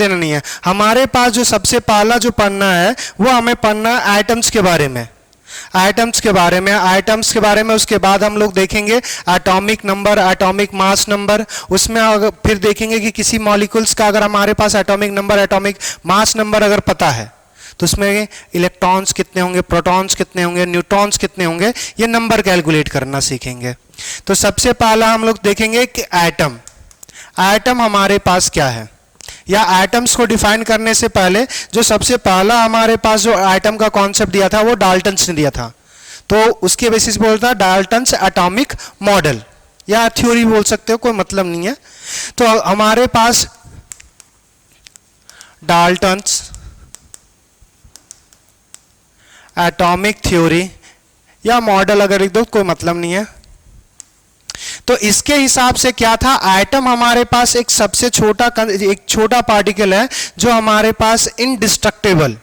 देना नहीं है। हमारे पास जो सबसे पहला जो पढ़ना है वो हमें पढ़ना है एटम्स के बारे में, एटम्स के बारे में, एटम्स के बारे में। उसके बाद हम लोग देखेंगे atomic number, atomic mass number. उसमें अगर फिर देखेंगे कि किसी मॉलिक्यूल्स का अगर हमारे पास atomic number, atomic mass number अगर पता है तो उसमें इलेक्ट्रॉन्स कितने होंगे, प्रोटॉन्स कितने होंगे, न्यूट्रॉन्स कितने होंगे, ये नंबर कैलकुलेट करना सीखेंगे। तो सबसे पहला हम लोग देखेंगे कि एटम, एटम हमारे पास क्या है, या एटम्स को डिफाइन करने से पहले जो सबसे पहला हमारे पास जो एटम का कॉन्सेप्ट दिया था वो डाल्टन्स ने दिया था। तो उसके बेसिस पे बोलता है डाल्टन्स एटॉमिक मॉडल, या थ्योरी बोल सकते हो, कोई मतलब नहीं है। तो हमारे पास डाल्टन्स एटॉमिक थ्योरी या मॉडल अगर लिख दो कोई मतलब नहीं है। तो इसके हिसाब से क्या था, एटम हमारे पास एक सबसे छोटा पार्टिकल है जो हमारे पास इनडिस्ट्रक्टेबल,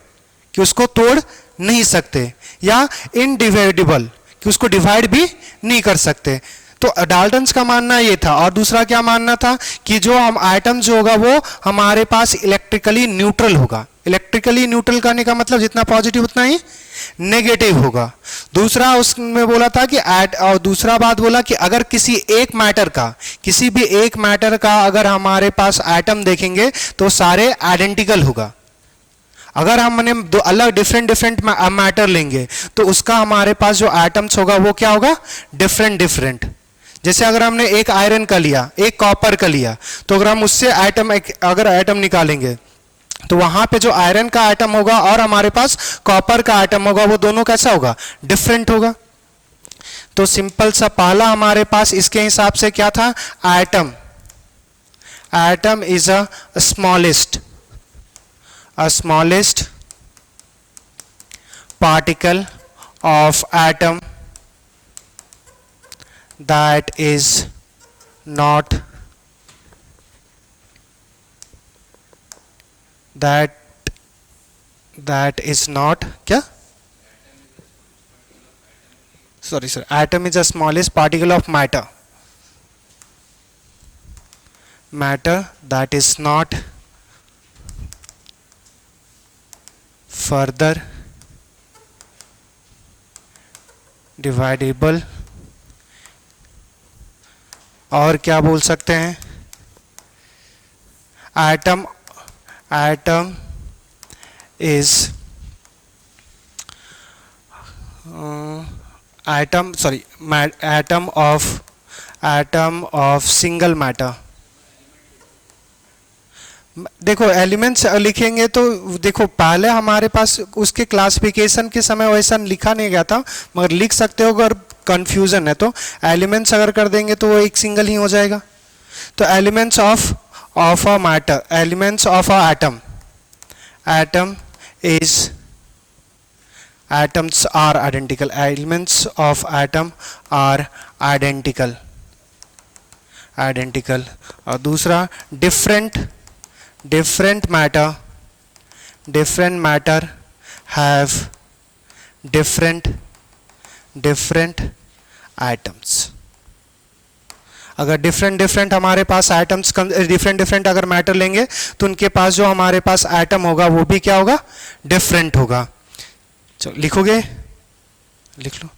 कि उसको तोड़ नहीं सकते, या इनडिवाइडेबल, कि उसको डिवाइड भी नहीं कर सकते। तो डाल्टन्स का मानना ये था। और दूसरा क्या मानना था कि जो हम एटम जो होगा वो हमारे पास इलेक्ट्रिकली न्यूट्रल होगा। इलेक्ट्रिकली न्यूट्रल करने का मतलब जितना पॉजिटिव उतना ही नेगेटिव होगा। दूसरा उसमें बोला था कि और दूसरा बात बोला कि अगर किसी एक मैटर का, किसी भी एक मैटर का अगर हमारे पास एटम देखेंगे तो सारे आइडेंटिकल होगा। अगर हमने दो अलग डिफरेंट मैटर लेंगे तो उसका हमारे पास जो एटम्स होगा वो क्या होगा, डिफरेंट। जैसे अगर हमने एक आयरन का लिया, एक कॉपर का लिया, तो अगर हम उससे अगर एटम निकालेंगे तो वहां पे जो आयरन का एटम होगा और हमारे पास कॉपर का एटम होगा वो दोनों कैसा होगा, डिफरेंट होगा। तो सिंपल सा पहला हमारे पास इसके हिसाब से क्या था, atom, atom is a smallest particle of atom that is not क्या, sorry atom is the smallest particle of matter that is not further dividable, और क्या बोल सकते हैं, atom is atom of single matter. देखो एलिमेंट्स लिखेंगे तो देखो पहले हमारे पास उसके क्लासिफिकेशन के समय वैसा लिखा नहीं गया था, मगर लिख सकते हो अगर कंफ्यूजन है तो। एलिमेंट्स अगर कर देंगे तो वो एक सिंगल ही हो जाएगा। तो elements of a matter, elements of a atom is, atoms are identical, elements of atom are identical. और दूसरा different matter have different atoms। अगर डिफरेंट हमारे पास एटम्स, डिफरेंट अगर मैटर लेंगे तो उनके पास जो हमारे पास एटम होगा वो भी क्या होगा, डिफरेंट होगा। चलो लिखोगे, लिख लो।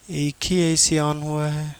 एक ही ऐसी ऑन हुआ है।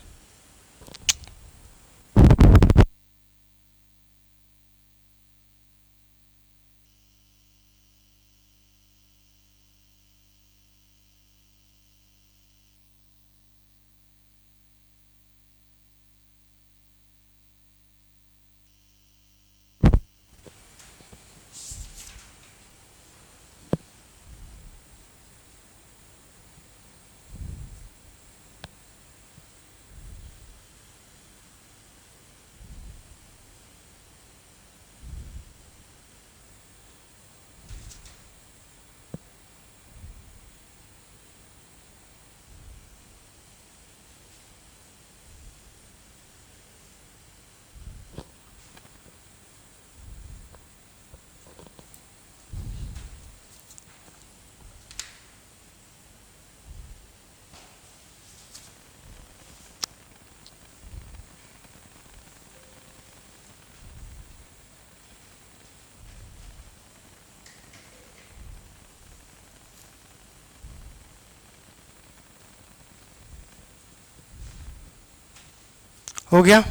हो गया।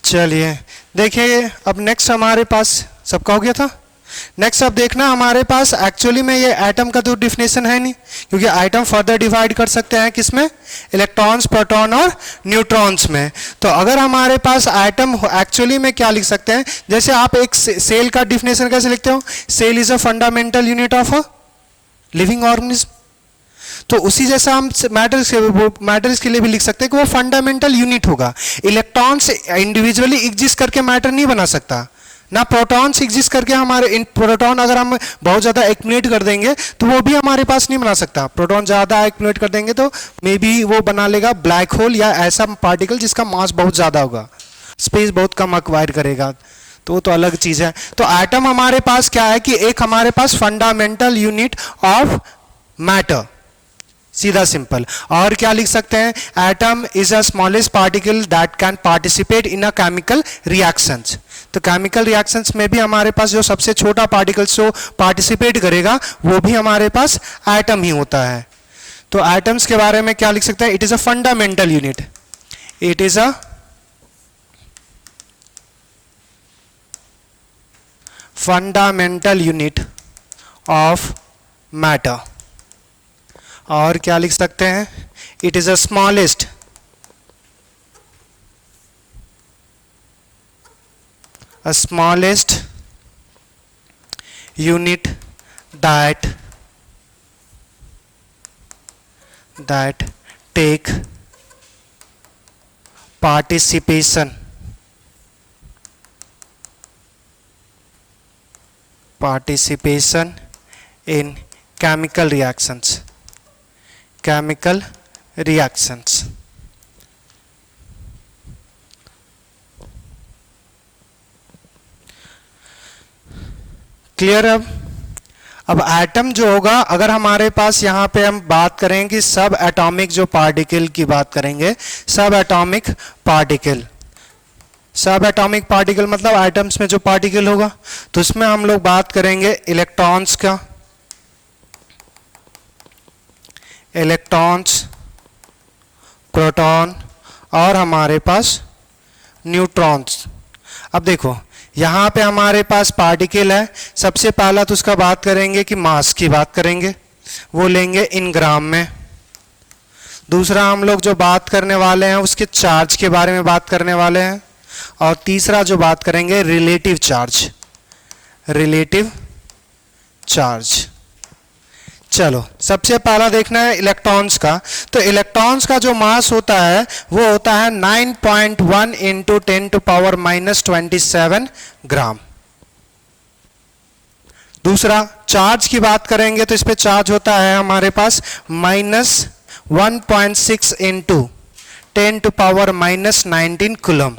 चलिए देखिए अब नेक्स्ट हमारे पास सबका हो गया था। नेक्स्ट अब देखना हमारे पास एक्चुअली में ये एटम का तो डिफिनेशन है नहीं, क्योंकि एटम फर्दर डिवाइड कर सकते हैं किसमें, इलेक्ट्रॉन्स, प्रोटॉन और न्यूट्रॉन्स में। तो अगर हमारे पास एटम एक्चुअली में क्या लिख सकते हैं, जैसे आप एक सेल का डिफिनेशन कैसे लिखते हो, cell is a fundamental unit of a living organism. तो उसी जैसा हम मैटर्स के लिए भी लिख सकते हैं कि वो फंडामेंटल यूनिट होगा। इलेक्ट्रॉन्स इंडिविजुअली एग्जिस्ट करके मैटर नहीं बना सकता, ना प्रोटॉन्स एग्जिस्ट करके हमारे प्रोटॉन अगर हम बहुत ज़्यादा एक्यूमुलेट कर देंगे तो वो भी हमारे पास नहीं बना सकता। प्रोटॉन ज़्यादा एक्यूमुलेट कर देंगे तो मे बी वो बना लेगा ब्लैक होल या ऐसा पार्टिकल जिसका मास बहुत ज़्यादा होगा, स्पेस बहुत कम अक्वायर करेगा, तो वो तो अलग चीज़ है। तो एटम हमारे पास क्या है कि एक हमारे पास फंडामेंटल यूनिट ऑफ मैटर, सीधा सिंपल। और क्या लिख सकते हैं, atom is a smallest particle that can participate in a chemical reactions. तो केमिकल रिएक्शंस में भी हमारे पास जो सबसे छोटा पार्टिकल जो पार्टिसिपेट करेगा वो भी हमारे पास एटम ही होता है। तो एटम्स के बारे में क्या लिख सकते हैं, it is a fundamental unit, it is a fundamental unit of matter. और क्या लिख सकते हैं, it is a smallest unit that take participation in chemical reactions. Clear. अब एटम जो होगा, अगर हमारे पास यहाँ पे हम बात करें कि सब एटॉमिक जो पार्टिकल की बात करेंगे, सब एटॉमिक पार्टिकल मतलब एटम्स में जो पार्टिकल होगा, तो उसमें हम लोग बात करेंगे इलेक्ट्रॉन्स का, इलेक्ट्रॉन्स, प्रोटॉन और हमारे पास न्यूट्रॉन्स। अब देखो यहाँ पे हमारे पास पार्टिकल है, सबसे पहला तो उसका बात करेंगे कि मास की बात करेंगे, वो लेंगे इन ग्राम में। दूसरा हम लोग जो बात करने वाले हैं उसके चार्ज के बारे में बात करने वाले हैं। और तीसरा जो बात करेंगे रिलेटिव चार्ज। चलो सबसे पहला देखना है इलेक्ट्रॉन्स का। तो इलेक्ट्रॉन्स का जो मास होता है वो होता है 9.1 इंटू 10⁻⁻27 ग्राम। दूसरा चार्ज की बात करेंगे तो इस पे चार्ज होता है हमारे पास -1.6 इंटू 10⁻⁻19 कूलम।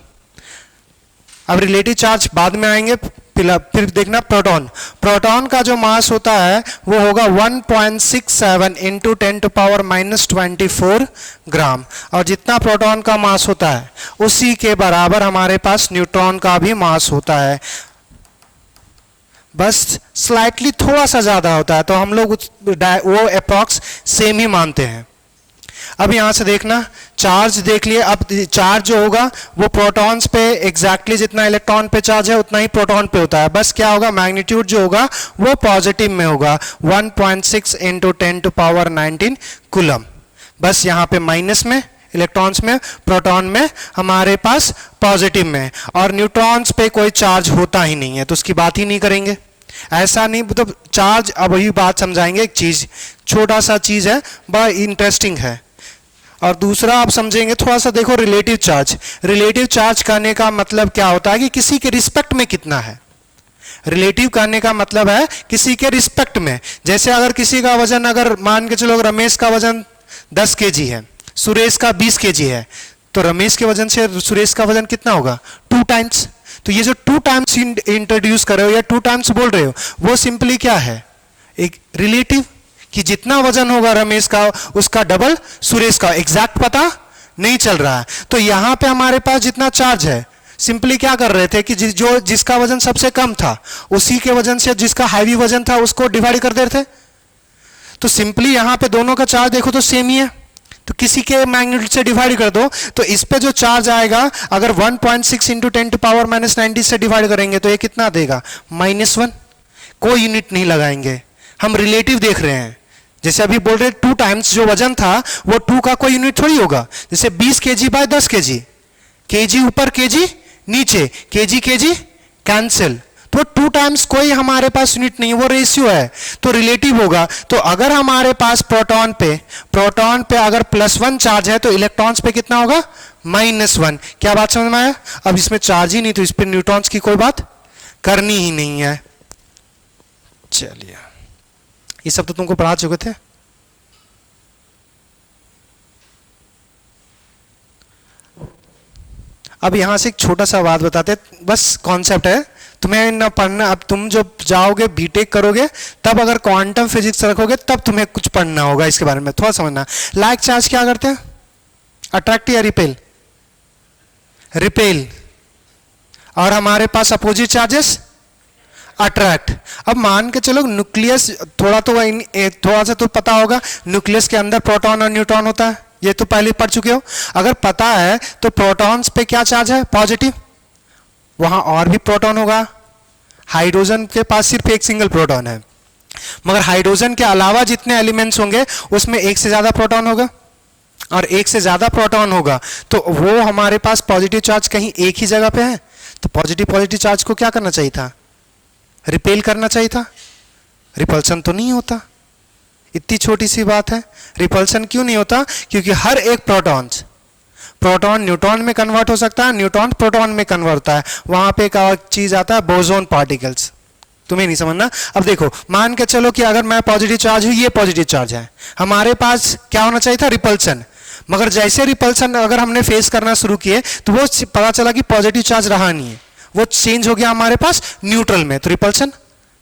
अब रिलेटिव चार्ज बाद में आएंगे। फिर देखना प्रोटॉन का जो मास होता है वो होगा 1.67 इंटू 10⁻⁻24 ग्राम। और जितना प्रोटॉन का मास होता है उसी के बराबर हमारे पास न्यूट्रॉन का भी मास होता है, बस स्लाइटली थोड़ा सा ज्यादा होता है। तो हम लोग वो अप्रॉक्स सेम ही मानते हैं। अब यहां से देखना चार्ज देख लिए। अब चार्ज जो होगा वो प्रोटॉन्स पे एग्जैक्टली जितना इलेक्ट्रॉन पे चार्ज है उतना ही प्रोटॉन पे होता है, बस क्या होगा मैग्नीट्यूड जो होगा वो पॉजिटिव में होगा 1.6 इंटू 10⁻19 कूलम। बस यहाँ पे माइनस में इलेक्ट्रॉन्स में, प्रोटॉन में हमारे पास पॉजिटिव में। और न्यूट्रॉन्स पे कोई चार्ज होता ही नहीं है तो उसकी बात ही नहीं करेंगे। ऐसा नहीं मतलब चार्ज, अब वही बात समझाएंगे। एक चीज छोटा सा चीज है, बड़ा इंटरेस्टिंग है। और दूसरा आप समझेंगे थोड़ा सा, देखो रिलेटिव चार्ज कहने का मतलब क्या होता है कि किसी के रिस्पेक्ट में कितना है। रिलेटिव कहने का मतलब है किसी के रिस्पेक्ट में। जैसे अगर किसी का वजन, अगर मान के चलो रमेश का वजन 10 kg है, सुरेश का 20 kg है, तो रमेश के वजन से सुरेश का वजन कितना होगा 2 टाइम्स। तो ये जो 2 टाइम्स इंट्रोड्यूस कर रहे हो या 2 टाइम्स बोल रहे हो वो सिंपली क्या है, एक रिलेटिव, कि जितना वजन होगा रमेश का उसका डबल सुरेश का। एग्जैक्ट पता नहीं चल रहा है। तो यहां पे हमारे पास जितना चार्ज है सिंपली क्या कर रहे थे कि जिसका वजन सबसे कम था उसी के वजन से जिसका हैवी वजन था उसको डिवाइड कर दे रहे थे। तो सिंपली यहां पे दोनों का चार्ज देखो तो सेम ही है। तो किसी के मैग्नीट्यूड से डिवाइड कर दो, तो इस पे जो चार्ज आएगा अगर 1.6 इंटू 10⁻⁻90 से डिवाइड करेंगे तो ये कितना देगा? -1। कोई यूनिट नहीं लगाएंगे, हम रिलेटिव देख रहे हैं। जैसे अभी बोल रहे 2 टाइम्स जो वजन था वो 2 का कोई यूनिट थोड़ी होगा। जैसे 20 kg बाय 10 kg, kg ऊपर kg नीचे, kg kg कैंसिल, तो 2 टाइम्स कोई हमारे पास यूनिट नहीं है, वो रेशियो है तो रिलेटिव होगा। तो अगर हमारे पास प्रोटॉन पे अगर +1 चार्ज है तो इलेक्ट्रॉन्स पे कितना होगा? -1। क्या बात समझ में आया? अब इसमें चार्ज ही नहीं तो इस पे न्यूट्रॉन्स की कोई बात करनी ही नहीं है। चलिए, ये सब तो तुमको पढ़ा चुके थे। अब यहां से एक छोटा सा बात बताते, बस कॉन्सेप्ट है, तुम्हें ना पढ़ना। अब तुम जो जाओगे बीटेक करोगे तब अगर क्वांटम फिजिक्स रखोगे तब तुम्हें कुछ पढ़ना होगा इसके बारे में, थोड़ा समझना। लाइक चार्ज क्या करते हैं? अट्रैक्ट या रिपेल? रिपेल। और हमारे पास अपोजिट चार्जेस अट्रैक्ट। अब मान के चलो न्यूक्लियस, थोड़ा सा तो पता होगा, न्यूक्लियस के अंदर प्रोटॉन और न्यूट्रॉन होता है, ये तो पहले पढ़ चुके हो। अगर पता है तो प्रोटॉन्स पे क्या चार्ज है? पॉजिटिव। वहां और भी प्रोटॉन होगा, हाइड्रोजन के पास सिर्फ एक सिंगल प्रोटॉन है, मगर हाइड्रोजन के अलावा जितने एलिमेंट्स होंगे उसमें एक से ज्यादा प्रोटॉन होगा, और एक से ज्यादा प्रोटॉन होगा तो वो हमारे पास पॉजिटिव चार्ज कहीं एक ही जगह पे है, तो पॉजिटिव चार्ज को क्या करना चाहिए था? रिपेल करना चाहिए था। रिपल्सन तो नहीं होता, इतनी छोटी सी बात है। रिपल्सन क्यों नहीं होता? क्योंकि हर एक प्रोटॉन न्यूट्रॉन में कन्वर्ट हो सकता है, न्यूट्रॉन प्रोटॉन में कन्वर्ट होता है। वहां पे एक और चीज आता है, बोसोन पार्टिकल्स, तुम्हें नहीं समझना। अब देखो, मान के चलो कि अगर मैं पॉजिटिव चार्ज हूं, ये पॉजिटिव चार्ज है, हमारे पास क्या होना चाहिए था? रिपल्सन। मगर जैसे रिपल्सन अगर हमने फेस करना शुरू किए तो वो पता चला कि पॉजिटिव चार्ज रहा नहीं है, वो चेंज हो गया हमारे पास न्यूट्रल में, तो रिपल्सन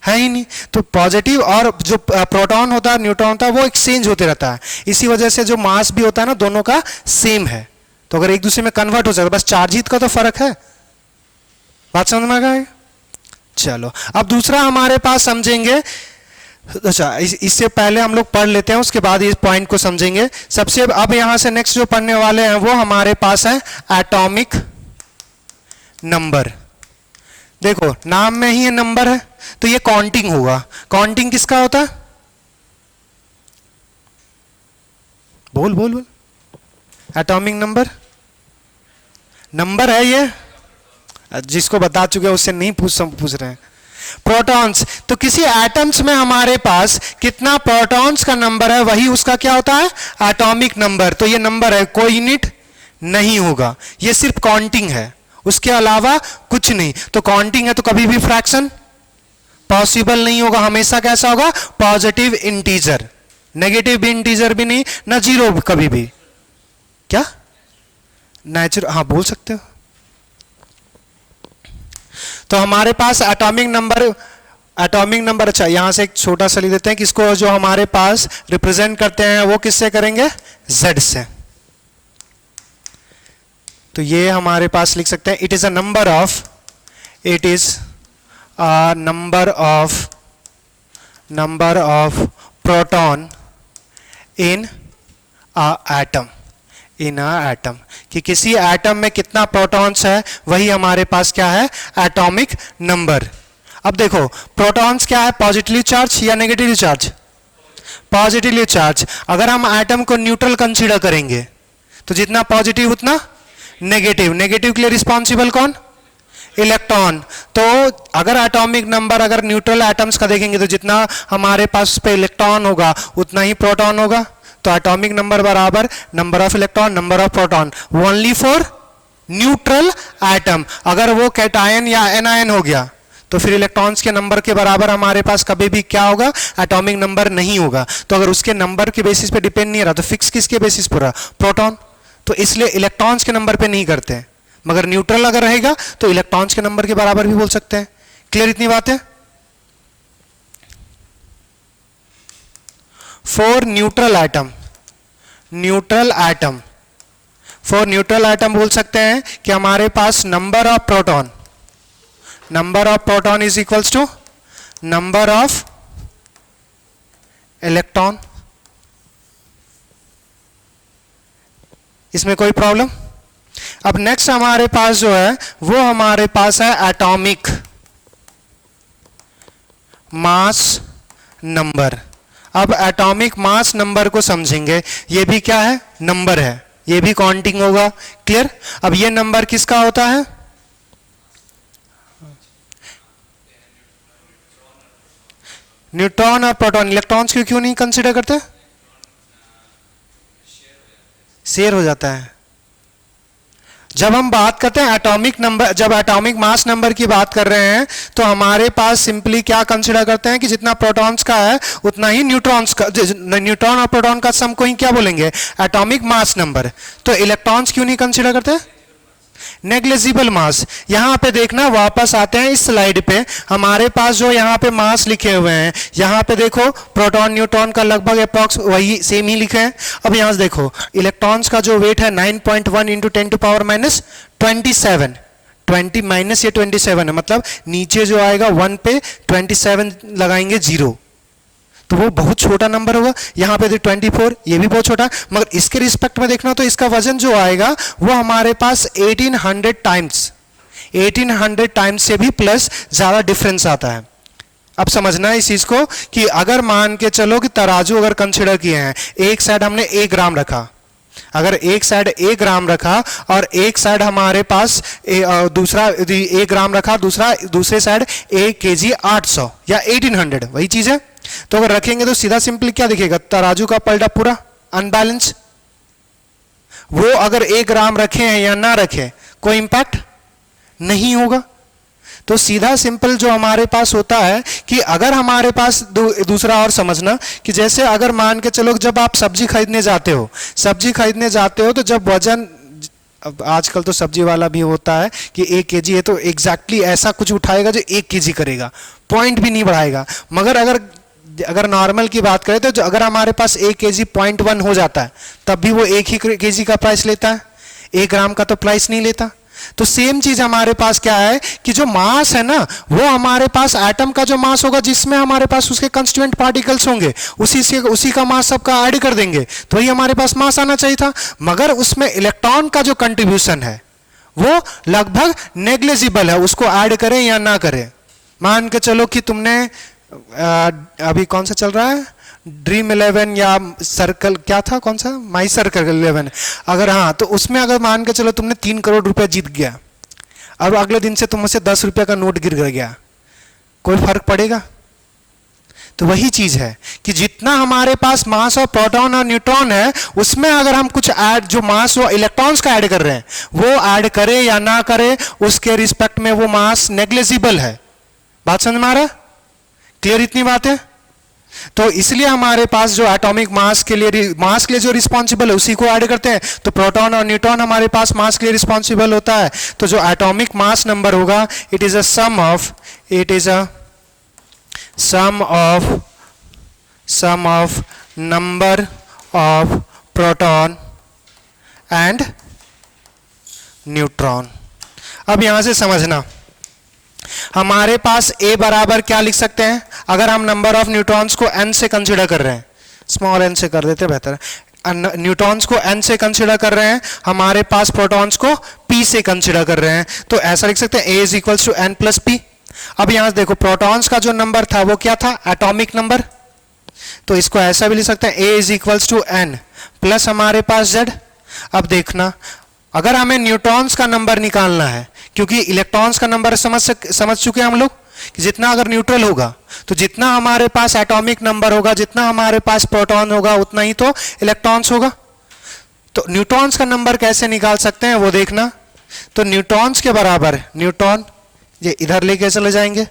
है ही नहीं। तो पॉजिटिव और जो प्रोटॉन होता है, न्यूट्रॉन होता है, वो एक्सचेंज होते रहता है। इसी वजह से जो मास भी होता है ना, दोनों का सेम है, तो अगर एक दूसरे में कन्वर्ट हो सकता है, बस चार्जित का तो फर्क है। बात समझ में आ गई? चलो, अब दूसरा हमारे पास समझेंगे। अच्छा, इससे पहले हम लोग पढ़ लेते हैं, उसके बाद इस पॉइंट को समझेंगे। सबसे अब यहां से नेक्स्ट जो पढ़ने वाले हैं वो हमारे पास है एटॉमिक नंबर। देखो, नाम में ही ये नंबर है तो ये काउंटिंग होगा। काउंटिंग किसका होता है? बोल। एटॉमिक नंबर है ये, जिसको बता चुके उससे नहीं पूछ रहे हैं। प्रोटॉन्स, तो किसी एटम्स में हमारे पास कितना प्रोटॉन्स का नंबर है वही उसका क्या होता है? Atomic number. तो ये नंबर है, कोई यूनिट नहीं होगा, ये सिर्फ काउंटिंग है, उसके अलावा कुछ नहीं। तो काउंटिंग है तो कभी भी फ्रैक्शन पॉसिबल नहीं होगा, हमेशा कैसा होगा? पॉजिटिव इंटीजर, नेगेटिव भी इंटीजर भी नहीं, ना जीरो कभी भी। क्या नेचुरल? हाँ, बोल सकते हो। तो हमारे पास एटॉमिक नंबर, अच्छा यहां से एक छोटा सा लिख देते हैं कि इसको जो हमारे पास रिप्रेजेंट करते हैं वो किससे करेंगे? Z से। तो ये हमारे पास लिख सकते हैं, it is a number of proton in a atom, कि किसी एटम में कितना प्रोटॉन्स है वही हमारे पास क्या है? Atomic number. अब देखो, प्रोटॉन्स क्या है? पॉजिटिवली चार्ज या नेगेटिवली चार्ज? Positively charge. अगर हम एटम को न्यूट्रल कंसीडर करेंगे तो जितना पॉजिटिव उतना नेगेटिव के लिए रिस्पॉन्सिबल कौन? इलेक्ट्रॉन। तो अगर एटॉमिक नंबर अगर न्यूट्रल एटम्स का देखेंगे तो जितना हमारे पास उस पे इलेक्ट्रॉन होगा उतना ही प्रोटॉन होगा। तो एटॉमिक नंबर बराबर number of electron number of proton, only for neutral atom. अगर वो कैटायन या एनायन हो गया तो फिर इलेक्ट्रॉन्स के नंबर के बराबर हमारे पास कभी भी क्या होगा? एटॉमिक नंबर नहीं होगा। तो अगर उसके नंबर के बेसिस पे डिपेंड नहीं रहा तो फिक्स किसके बेसिस पर रहा? प्रोटॉन। तो इसलिए इलेक्ट्रॉन्स के नंबर पे नहीं करते, मगर न्यूट्रल अगर रहेगा तो इलेक्ट्रॉन्स के नंबर के बराबर भी बोल सकते हैं। क्लियर इतनी बात है? फॉर न्यूट्रल एटम बोल सकते हैं कि हमारे पास number of proton is equals to number of electron. इसमें कोई प्रॉब्लम? अब नेक्स्ट हमारे पास जो है वो हमारे पास है एटॉमिक मास नंबर। अब एटॉमिक मास नंबर को समझेंगे, ये भी क्या है? नंबर है, ये भी काउंटिंग होगा। क्लियर? अब ये नंबर किसका होता है? न्यूट्रॉन और प्रोटॉन। इलेक्ट्रॉन्स को क्यों नहीं कंसीडर करते? शेयर हो जाता है। जब हम बात करते हैं एटॉमिक नंबर, जब एटॉमिक मास नंबर की बात कर रहे हैं तो हमारे पास सिंपली क्या कंसीडर करते हैं कि जितना प्रोटॉन्स का है उतना ही न्यूट्रॉन्स का, न्यूट्रॉन और प्रोटॉन का सम को ही क्या बोलेंगे? Atomic mass number. तो इलेक्ट्रॉन्स क्यों नहीं कंसीडर करते? Negligible mass. यहां पे देखना, वापस आते हैं इस स्लाइड पे, हमारे पास जो यहां पे मास लिखे हुए हैं, यहां पे देखो प्रोटॉन न्यूट्रॉन का लगभग अप्रॉक्स वही सेम ही लिखे हैं। अब यहां से देखो इलेक्ट्रॉन्स का जो वेट है 9.1 into 10 to power minus 27, 20 minus ये 27 है, मतलब नीचे जो आएगा 1 पे 27 लगाएंगे 0, तो वो बहुत छोटा नंबर होगा। यहां पे 24, ये भी बहुत छोटा, मगर इसके रिस्पेक्ट में देखना तो इसका वजन जो आएगा वो हमारे पास 1800 टाइम्स, 1800 टाइम्स से भी प्लस ज्यादा डिफरेंस आता है। अब समझना है इस चीज को कि अगर मान के चलो कि तराजू अगर कंसिडर किए हैं, एक साइड हमने 1 ग्राम रखा, अगर एक साइड 1 ग्राम रखा और एक साइड हमारे पास दूसरा 1 ग्राम रखा, दूसरे साइड 1 केजी 800 या 1800, वही चीज है। तो अगर रखेंगे तो सीधा सिंपली क्या दिखेगा? तराजू का पलटा पूरा अनबैलेंस। वो अगर 1 ग्राम रखे हैं या ना रखे कोई इंपैक्ट नहीं होगा। तो सीधा सिंपल जो हमारे पास होता है कि अगर हमारे पास दूसरा और समझना कि जैसे अगर मान के चलो जब आप सब्जी खरीदने जाते हो तो जब वजन, अब आजकल तो सब्जी वाला भी होता है कि 1 केजी है तो एग्जैक्टली ऐसा कुछ उठाएगा जो 1 केजी करेगा, पॉइंट भी नहीं बढ़ाएगा। मगर अगर नॉर्मल की बात करें तो अगर हमारे पास 1 केजी 0.1 हो जाता है तब भी वो 1 ही केजी का प्राइस लेता है, 1 ग्राम का तो प्राइस नहीं लेता। तो सेम चीज हमारे पास क्या है कि जो मास है ना, वो हमारे पास एटम का जो मास होगा जिसमें हमारे पास उसके कंस्टिट्यूएंट पार्टिकल्स होंगे, उसी का मास सबका ऐड कर देंगे तो ही हमारे पास मास आना चाहिए था। मगर उसमें इलेक्ट्रॉन का जो कंट्रीब्यूशन है वो लगभग नेग्लिजिबल है, उसको ऐड करें या ना करें। मान के चलो कि तुमने अभी कौन सा चल रहा है, ड्रीम 11 या सर्कल, क्या था कौन सा, माई सर्कल 11, अगर हाँ तो उसमें अगर मान के चलो तुमने 3 करोड़ रुपए जीत गया, अब अगले दिन से तुमसे 10 रुपए का नोट गिर गया, कोई फर्क पड़ेगा? तो वही चीज है कि जितना हमारे पास मास और प्रोटॉन और न्यूट्रॉन है उसमें अगर हम कुछ ऐड, जो मास वो इलेक्ट्रॉन्स का ऐड कर रहे हैं वो ऐड करे या ना करे उसके रिस्पेक्ट में वो मास नेग्लिजिबल है। बात समझ में आ रहा है? क्लियर इतनी बात है? तो इसलिए हमारे पास जो एटॉमिक मास के लिए जो रिस्पॉन्सिबल है उसी को ऐड करते हैं। तो प्रोटॉन और न्यूट्रॉन हमारे पास मास के लिए रिस्पॉन्सिबल होता है। तो जो एटॉमिक मास नंबर होगा it is a sum of number of proton and neutron. अब यहां से समझना, हमारे पास A बराबर क्या लिख सकते हैं? अगर हम नंबर ऑफ न्यूट्रॉन्स को n से कंसीडर कर रहे हैं, स्मॉल n से कर देते बेहतर है, न्यूट्रॉन्स को n से कंसीडर कर रहे हैं, हमारे पास प्रोटॉन्स को p से कंसीडर कर रहे हैं, तो ऐसा लिख सकते हैं A is equals to n plus p। अब यहां से देखो प्रोटॉन्स का जो नंबर था वो क्या था? Atomic number. तो इसको ऐसा भी लिख सकते हैं A is equals to n plus हमारे पास z। अब देखना, अगर हमें न्यूट्रॉन्स का नंबर निकालना है, क्योंकि इलेक्ट्रॉन्स का नंबर समझ चुके हैं हम लोग कि जितना अगर न्यूट्रल होगा तो जितना हमारे पास एटॉमिक नंबर होगा, जितना हमारे पास प्रोटॉन होगा उतना ही तो इलेक्ट्रॉन्स होगा। तो न्यूट्रॉन्स का नंबर कैसे निकाल सकते हैं वो देखना। तो न्यूट्रॉन्स के बराबर, न्यूट्रॉन ये इधर लेके चले जाएंगे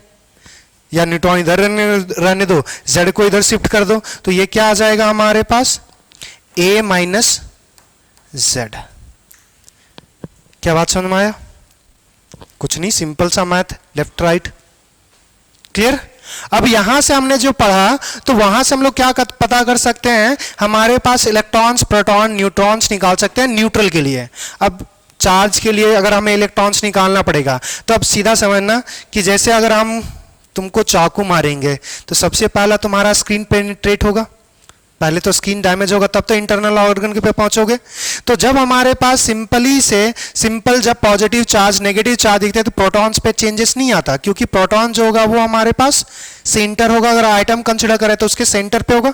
या न्यूट्रॉन इधर रहने दो, z को इधर शिफ्ट कर दो, तो ये क्या आ जाएगा हमारे पास? a minus z। क्या बात समझ में आया? कुछ नहीं, सिंपल सा मैथ, लेफ्ट राइट। क्लियर? अब यहां से हमने जो पढ़ा तो वहां से हम लोग क्या पता कर सकते हैं? हमारे पास इलेक्ट्रॉन्स, प्रोटॉन, न्यूट्रॉन्स निकाल सकते हैं न्यूट्रल के लिए। अब चार्ज के लिए अगर हमें इलेक्ट्रॉन्स निकालना पड़ेगा तो अब सीधा समझना कि जैसे अगर हम तुमको चाकू मारेंगे तो सबसे पहला तुम्हारा स्क्रीन पेनिट्रेट होगा, पहले तो स्किन डैमेज होगा तब तो इंटरनल ऑर्गन के पे पहुंचोगे। तो जब हमारे पास सिंपल जब पॉजिटिव चार्ज नेगेटिव चार्ज दिखते हैं तो प्रोटॉन्स पे चेंजेस नहीं आता, क्योंकि प्रोटॉन जो होगा वो हमारे पास सेंटर होगा, अगर आइटम कंसिडर करें तो उसके सेंटर पे होगा।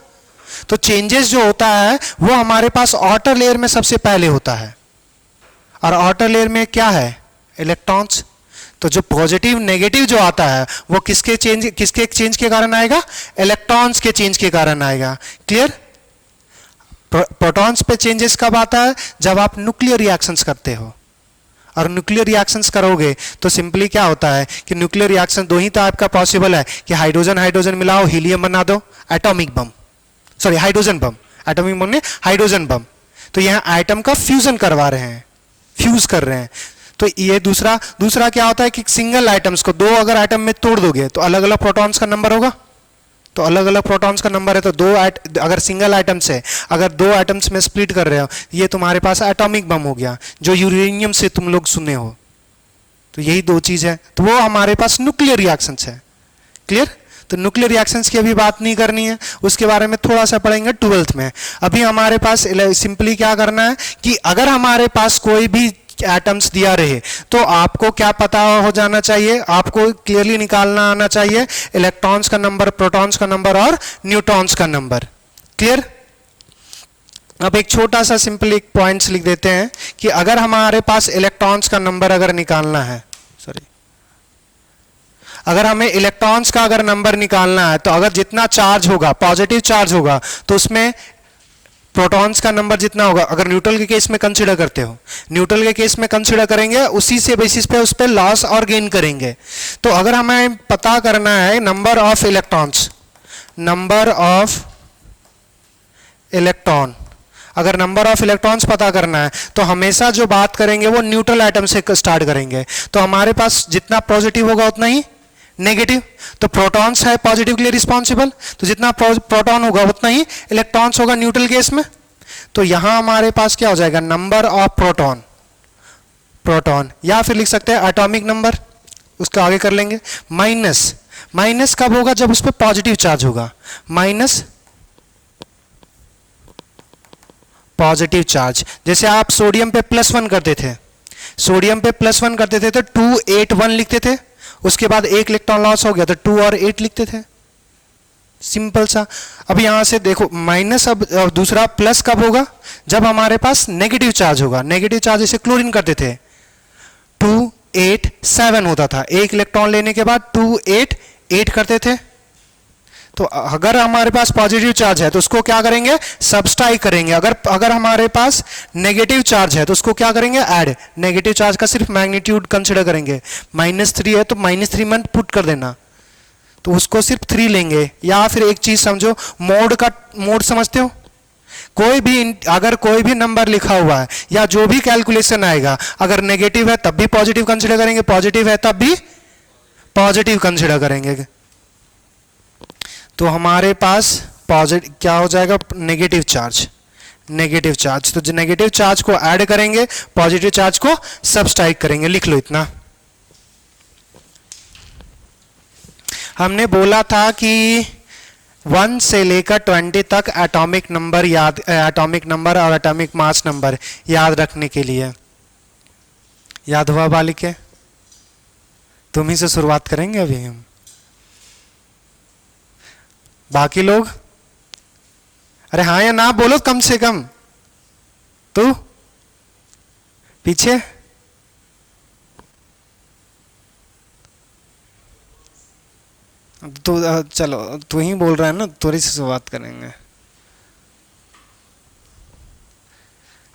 तो चेंजेस जो होता है वो हमारे पास आउटर लेयर में सबसे पहले होता है, और आउटर लेयर में क्या है, इलेक्ट्रॉन्स। तो जो पॉजिटिव नेगेटिव जो आता है वो किसके चेंज के कारण आएगा, इलेक्ट्रॉन्स के चेंज के कारण आएगा। क्लियर। प्रोटॉन्स पे चेंजेस कब आता है, जब आप न्यूक्लियर रिएक्शंस करते हो, और न्यूक्लियर रिएक्शंस करोगे तो सिंपली क्या होता है कि न्यूक्लियर रिएक्शन दो ही टाइप का पॉसिबल है कि हाइड्रोजन हाइड्रोजन मिलाओ हीलियम बना दो, atomic bomb, sorry hydrogen bomb, atomic bomb ने हाइड्रोजन बम। तो यहां एटम का फ्यूजन करवा रहे हैं, फ्यूज कर रहे हैं। तो ये दूसरा क्या होता है कि सिंगल आइटम्स को दो अगर आइटम में तोड़ दोगे तो अलग अलग प्रोटॉन्स का नंबर होगा। तो अलग अलग प्रोटॉन्स का नंबर है, तो अगर सिंगल आइटम से अगर दो आइटम्स में स्प्लिट कर रहे हो, ये तुम्हारे पास एटॉमिक बम हो गया, जो यूरेनियम से तुम लोग सुने हो। तो यही दो चीज है, तो वो हमारे पास न्यूक्लियर रिएक्शंस है। क्लियर। तो न्यूक्लियर रिएक्शंस की अभी बात नहीं करनी है, उसके बारे में थोड़ा सा पढ़ेंगे 12th में। अभी हमारे पास सिंपली क्या करना है कि अगर हमारे पास कोई भी एटम्स दिया रहे तो आपको क्या पता हो जाना चाहिए, आपको क्लियरली निकालना आना चाहिए इलेक्ट्रॉन्स का नंबर, प्रोटॉन्स का नंबर और न्यूट्रॉन्स का नंबर। क्लियर। अब एक छोटा सा सिंपल एक पॉइंट्स लिख देते हैं कि अगर हमारे पास इलेक्ट्रॉन्स का नंबर अगर निकालना है, सॉरी, अगर हमें इलेक्ट्रॉन्स का अगर नंबर निकालना है तो अगर जितना चार्ज होगा, पॉजिटिव चार्ज होगा, तो उसमें प्रोटॉन्स का नंबर जितना होगा, अगर न्यूट्रल के केस में कंसीडर करते हो, न्यूट्रल के केस में कंसीडर करेंगे, उसी से बेसिस पे उस पे लॉस और गेन करेंगे। तो अगर हमें पता करना है number of electrons, number of electron, अगर नंबर ऑफ इलेक्ट्रॉन्स पता करना है तो हमेशा जो बात करेंगे वो न्यूट्रल एटम से स्टार्ट करेंगे। तो हमारे पास जितना पॉजिटिव होगा उतना ही नेगेटिव। तो प्रोटॉन्स है पॉजिटिव के लिए रिस्पॉन्सिबल, तो जितना प्रोटॉन होगा उतना ही इलेक्ट्रॉन्स होगा न्यूट्रल केस में। तो यहां हमारे पास क्या हो जाएगा, नंबर ऑफ प्रोटॉन, या फिर लिख सकते हैं एटॉमिक नंबर, उसका आगे कर लेंगे। माइनस कब होगा, जब उस पर पॉजिटिव चार्ज होगा, माइनस पॉजिटिव चार्ज। जैसे आप सोडियम पे +1 करते थे, सोडियम पे +1 करते थे तो 281 लिखते थे, उसके बाद एक इलेक्ट्रॉन लॉस हो गया तो 2 और 8 लिखते थे, सिंपल सा। अब यहां से देखो माइनस, अब दूसरा प्लस कब होगा, जब हमारे पास नेगेटिव चार्ज होगा। नेगेटिव चार्ज जैसे क्लोरीन करते थे 287 होता था, एक इलेक्ट्रॉन लेने के बाद 288 करते थे। तो अगर हमारे पास पॉजिटिव चार्ज है तो उसको क्या करेंगे, सब्सट्रैक्ट करेंगे। अगर हमारे पास नेगेटिव चार्ज है तो उसको क्या करेंगे, ऐड। नेगेटिव चार्ज का सिर्फ मैग्नीट्यूड कंसिडर करेंगे, -3 है तो -3 में पुट कर देना, तो उसको सिर्फ 3 लेंगे। या फिर एक चीज समझो, मोड समझते हो, अगर कोई भी नंबर लिखा हुआ है या जो भी कैलकुलेशन आएगा, अगर नेगेटिव है तब भी पॉजिटिव कंसिडर करेंगे, पॉजिटिव है तब भी पॉजिटिव कंसिडर करेंगे। तो हमारे पास पॉजिटिव क्या हो जाएगा, नेगेटिव चार्ज। तो जो नेगेटिव चार्ज को ऐड करेंगे, पॉजिटिव चार्ज को सब्सट्रैक्ट करेंगे। लिख लो इतना। हमने बोला था कि 1 से लेकर 20 तक एटॉमिक नंबर और एटॉमिक मास नंबर याद रखने के लिए। याद हुआ बालिके? तुम ही से शुरुआत करेंगे अभी हम, बाकी लोग अरे हाँ या ना बोलो कम से कम। तू पीछे, तो चलो तू ही बोल रहा है ना, थोड़ी सी शुरुआत करेंगे।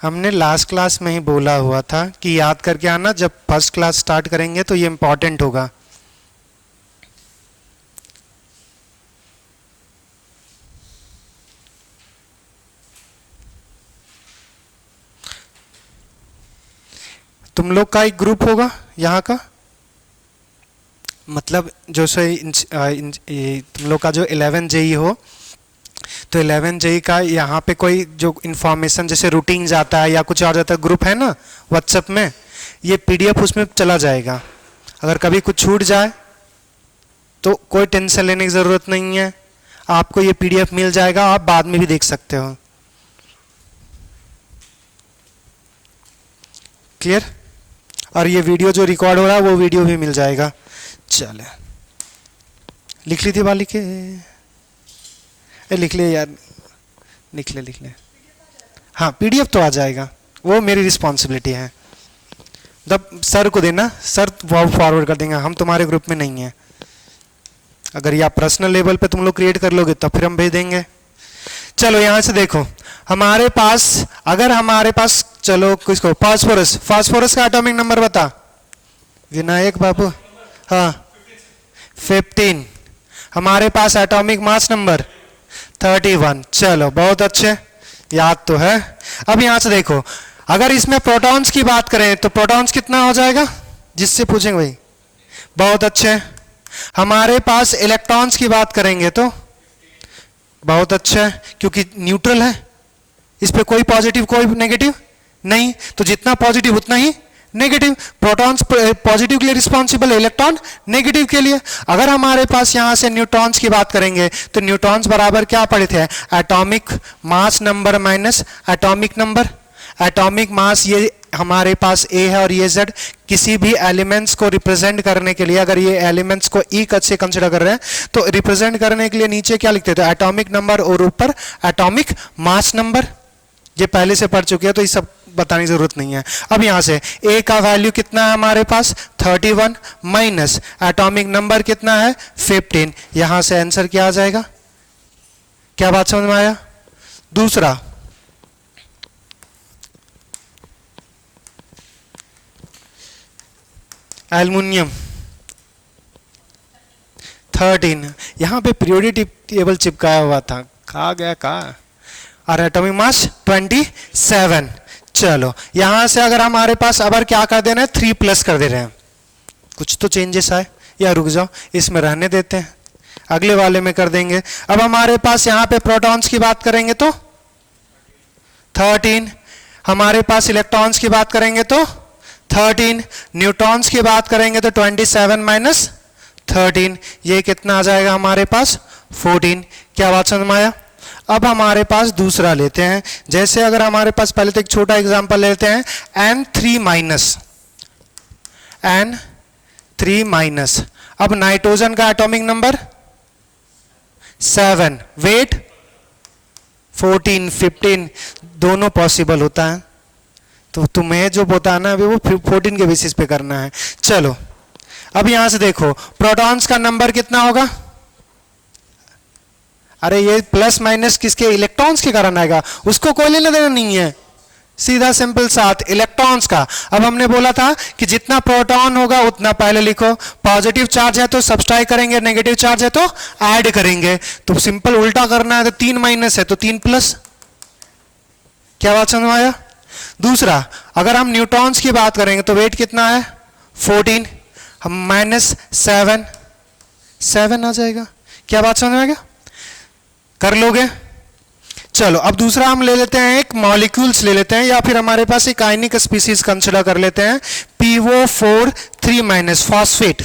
हमने लास्ट क्लास में ही बोला हुआ था कि याद करके आना, जब फर्स्ट क्लास स्टार्ट करेंगे तो ये इंपॉर्टेंट होगा। तुम लोग का एक ग्रुप होगा यहाँ का, मतलब जो तुम लोग का जो 11 JE हो, तो 11 JE का यहाँ पे कोई जो इन्फॉर्मेशन जैसे रूटीन जाता है या कुछ और जाता है, ग्रुप है ना व्हाट्सएप में, ये PDF उसमें चला जाएगा। अगर कभी कुछ छूट जाए तो कोई टेंशन लेने की ज़रूरत नहीं है, आपको ये पीडीएफ मिल जाएगा, आप बाद में भी देख सकते हो। क्लियर? और ये वीडियो जो रिकॉर्ड हो रहा है वो वीडियो भी मिल जाएगा। चले, लिख ली थी वाली के, लिख ले यार, लिख ले। हाँ, पीडीएफ तो आ जाएगा, वो मेरी रिस्पॉन्सिबिलिटी है। जब सर को देना, सर फॉरवर्ड कर देंगे, हम तुम्हारे ग्रुप में नहीं है। अगर ये आप पर्सनल लेवल पे तुम लोग क्रिएट कर लोगे तब फिर हम भेज देंगे। चलो यहां से देखो, हमारे पास, अगर हमारे पास, चलो किसको, फास्फोरस का एटॉमिक नंबर बता विनायक बाबू। हाँ 15। हमारे पास एटॉमिक मास नंबर 31। चलो बहुत अच्छे, याद तो है। अब यहां से देखो, अगर इसमें प्रोटॉन्स की बात करें तो प्रोटॉन्स कितना हो जाएगा, जिससे पूछेंगे भाई। बहुत अच्छे। हमारे पास इलेक्ट्रॉन्स की बात करेंगे तो बहुत अच्छा है, क्योंकि न्यूट्रल है, इस पे कोई पॉजिटिव कोई नेगेटिव नहीं, तो जितना पॉजिटिव उतना ही नेगेटिव। प्रोटॉन्स पॉजिटिव के लिए रिस्पॉन्सिबल है, इलेक्ट्रॉन नेगेटिव के लिए। अगर हमारे पास यहां से न्यूट्रॉन्स की बात करेंगे तो न्यूट्रॉन्स बराबर क्या पढ़े थे, atomic mass number minus atomic number. Atomic मास ये हमारे पास ए है और ये जेड। किसी भी एलिमेंट्स को रिप्रेजेंट करने के लिए, अगर ये एलिमेंट्स को ई कद से कंसिडर कर रहे हैं तो रिप्रेजेंट करने के लिए नीचे क्या लिखते थे, एटॉमिक नंबर, और ऊपर एटॉमिक मास नंबर। ये पहले से पढ़ चुके हैं तो ये सब बताने की जरूरत नहीं है। अब यहां से ए का वैल्यू कितना है हमारे पास 31 माइनस एटॉमिक नंबर कितना है 15। यहां से आंसर क्या आ जाएगा, क्या बात समझ में आया? दूसरा, एल्युमिनियम 13। यहां पे पीरियोडिक टेबल चिपकाया हुआ था, कहा गया कहा, और एटॉमिक मास 27। चलो यहां से अगर हमारे पास अब क्या कर देना है, 3+ कर दे रहे हैं। कुछ तो चेंजेस आए, या रुक जाओ इसमें रहने देते हैं, अगले वाले में कर देंगे। अब हमारे पास यहां पे प्रोटॉन्स की बात करेंगे तो 13, हमारे पास इलेक्ट्रॉन्स की बात करेंगे तो 13, न्यूट्रॉन्स की बात करेंगे तो 27 माइनस 13, ये कितना आ जाएगा हमारे पास 14। क्या बात समझ में आया? अब हमारे पास दूसरा लेते हैं, जैसे अगर हमारे पास पहले तो एक छोटा एग्जांपल लेते हैं, N3 माइनस। अब नाइट्रोजन का एटॉमिक नंबर 7, वेट 14, 15 दोनों पॉसिबल होता है, तो तुम्हें जो बताना है वो 14 के बेसिस पे करना है। चलो अब यहां से देखो, प्रोटॉन्स का नंबर कितना होगा, अरे ये प्लस माइनस किसके, इलेक्ट्रॉन्स के कारण आएगा, उसको कोई लेना देना नहीं है, सीधा सिंपल साथ इलेक्ट्रॉन्स का। अब हमने बोला था कि जितना प्रोटॉन होगा उतना पहले लिखो, पॉजिटिव चार्ज है तो सब्सट्रैक्ट करेंगे, नेगेटिव चार्ज है तो ऐड करेंगे। तो सिंपल उल्टा करना है, तो 3 माइनस है तो 3+। क्या बात समझ में आया? दूसरा, अगर हम न्यूट्रॉन्स की बात करेंगे तो वेट कितना है 14, हम माइनस 7 आ जाएगा। क्या बात समझ में आ गया? कर लोगे? चलो अब दूसरा हम ले लेते हैं, एक मॉलिक्यूल्स ले लेते हैं, या फिर हमारे पास एक आयनिक स्पीसीज कंसिडर कर लेते हैं, PO4 3- फॉस्फेट।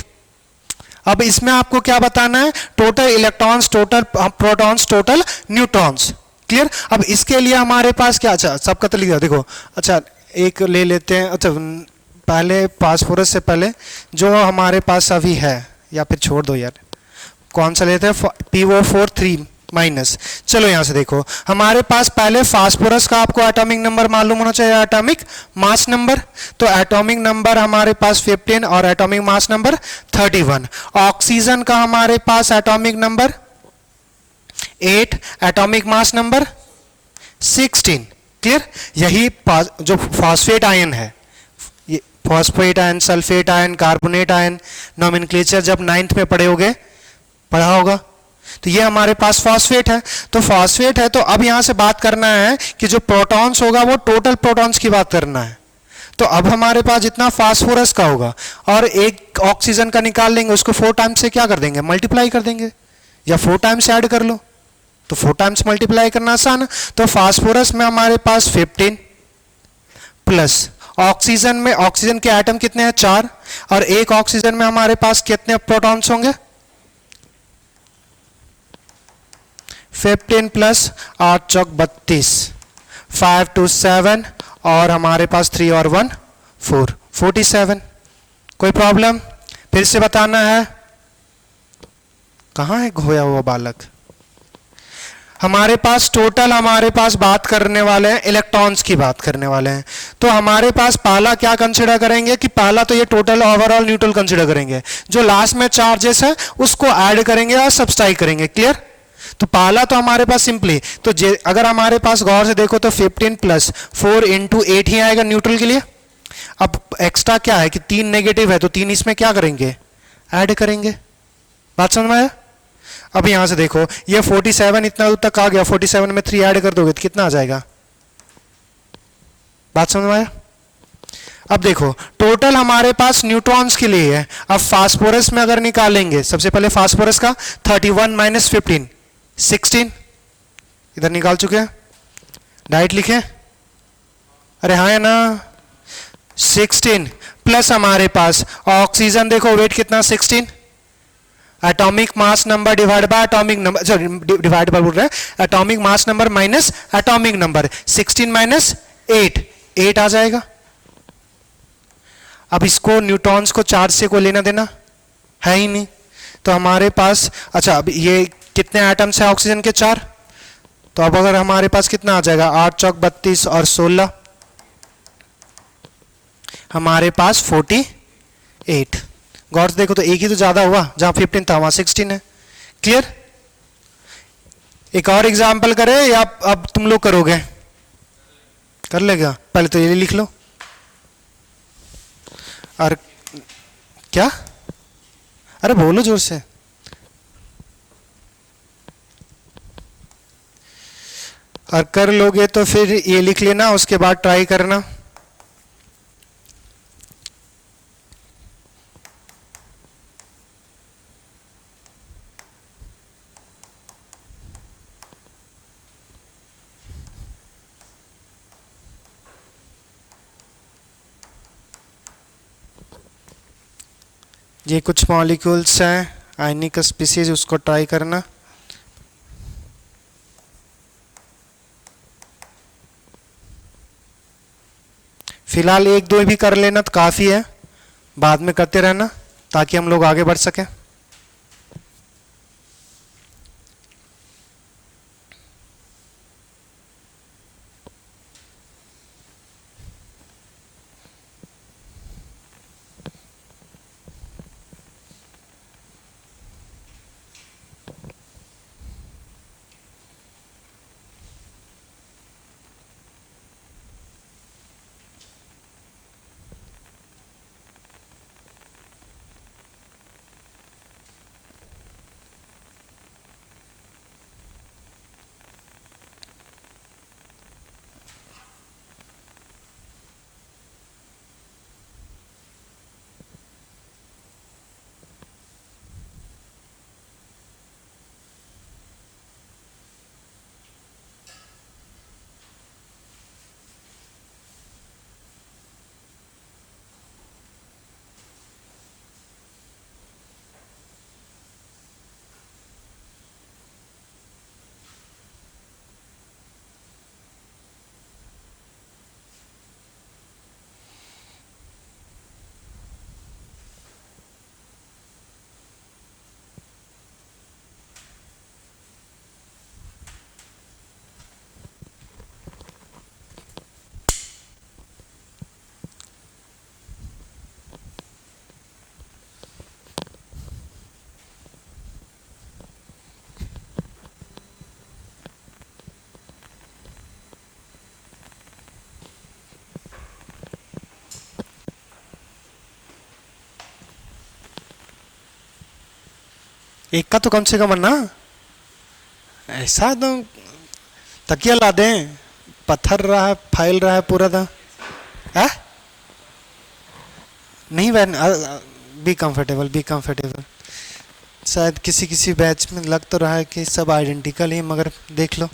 अब इसमें आपको क्या बताना है, total electrons, total protons, total neutrons. Clear? अब इसके लिए हमारे पास क्या, अच्छा सबका तो लिख दिया, देखो अच्छा एक ले लेते हैं। अच्छा पहले फास्फोरस से पहले जो हमारे पास अभी है, या फिर छोड़ दो यार, कौन सा लेते हैं, PO4 3-। चलो यहां से देखो, हमारे पास पहले फास्फोरस का आपको एटॉमिक नंबर मालूम होना चाहिए, एटॉमिक मास नंबर। तो एटॉमिक नंबर हमारे पास 15 और एटॉमिक मास नंबर 31। ऑक्सीजन का हमारे पास atomic number 8, atomic mass number 16। Clear? यही जो फॉस्फेट आयन है, ये phosphate ion, sulphate ion, carbonate ion, nomenclature जब 9th में पढ़ा होगा, तो ये हमारे पास फॉस्फेट है। तो फॉस्फेट है, तो अब यहां से बात करना है कि जो प्रोटॉन्स होगा वो टोटल प्रोटॉन्स की बात करना है। तो अब हमारे पास जितना फास्फोरस का होगा और एक ऑक्सीजन का निकाल लेंगे, उसको 4 टाइम्स से क्या कर देंगे, मल्टीप्लाई कर देंगे, या 4 टाइम्स ऐड कर लो, तो 4 टाइम्स मल्टीप्लाई करना आसान है। तो फास्फोरस में हमारे पास 15 प्लस ऑक्सीजन में, ऑक्सीजन के एटम कितने हैं 4, और एक ऑक्सीजन में हमारे पास कितने प्रोटॉन्स होंगे, 15 प्लस 8 चौक 32, 5 2 7 और हमारे पास 3 और 1 4, 47। कोई प्रॉब्लम? फिर से बताना है। कहाँ है खोया हुआ बालक? हमारे पास टोटल हमारे पास बात करने वाले हैं इलेक्ट्रॉन्स की बात करने वाले हैं। तो हमारे पास पहला क्या कंसिडर करेंगे कि पहला तो ये टोटल ओवरऑल न्यूट्रल कंसिडर करेंगे, जो लास्ट में चार्जेस है उसको ऐड करेंगे और सब्सट्रैक्ट करेंगे। क्लियर? तो पहला तो हमारे पास सिंपली तो अगर हमारे पास गौर से देखो तो 15 प्लस 4 इंटू 8 ही आएगा न्यूट्रल के लिए। अब एक्स्ट्रा क्या है कि 3 नेगेटिव है तो 3 इसमें क्या करेंगे? ऐड करेंगे। बात समझ में आया? अब यहां से देखो ये 47 इतना दूर तक आ गया, 47 में 3 ऐड कर दोगे तो कितना आ जाएगा? बात समझ में आया? अब देखो टोटल हमारे पास न्यूट्रॉन्स के लिए है। अब फास्फोरस में अगर निकालेंगे, सबसे पहले फास्फोरस का 31 माइनस 15 16 इधर निकाल चुके हैं। डाइट लिखे? अरे हाँ है ना। 16 प्लस हमारे पास ऑक्सीजन देखो वेट कितना 16, atomic mass number divide by atomic number, sorry divide by बोल रहे हैं, atomic mass number minus atomic number, 16 minus 8 8 आ जाएगा। अब इसको न्यूट्रॉन्स को चार्ज से कोई लेना देना है ही नहीं, तो हमारे पास अच्छा अब ये कितने एटम्स है ऑक्सीजन के? 4। तो अब अगर हमारे पास कितना आ जाएगा? 8 चौक 32 और 16 हमारे पास 48। गौर से देखो तो एक ही तो ज्यादा हुआ, जहां 15 था वहां 16 है। क्लियर? एक और एग्जांपल करें या अब तुम लोग करोगे? कर लेगा? पहले तो ये लिख लो। और क्या? अरे बोलो जोर से। और कर लोगे तो फिर ये लिख लेना, उसके बाद ट्राई करना। ये कुछ मॉलिक्यूल्स हैं आयनिक स्पीसीज, उसको ट्राई करना। फिलहाल एक दो भी कर लेना तो काफी है, बाद में करते रहना ताकि हम लोग आगे बढ़ सकें। एक का तो कम से कम ना ऐसा तो तकिया ला दें, पत्थर रहा है फैल रहा है पूरा था है? नहीं बहन, बी कंफर्टेबल बी कंफर्टेबल। शायद किसी किसी बैच में लग तो रहा है कि सब आइडेंटिकल ही, मगर देख लो।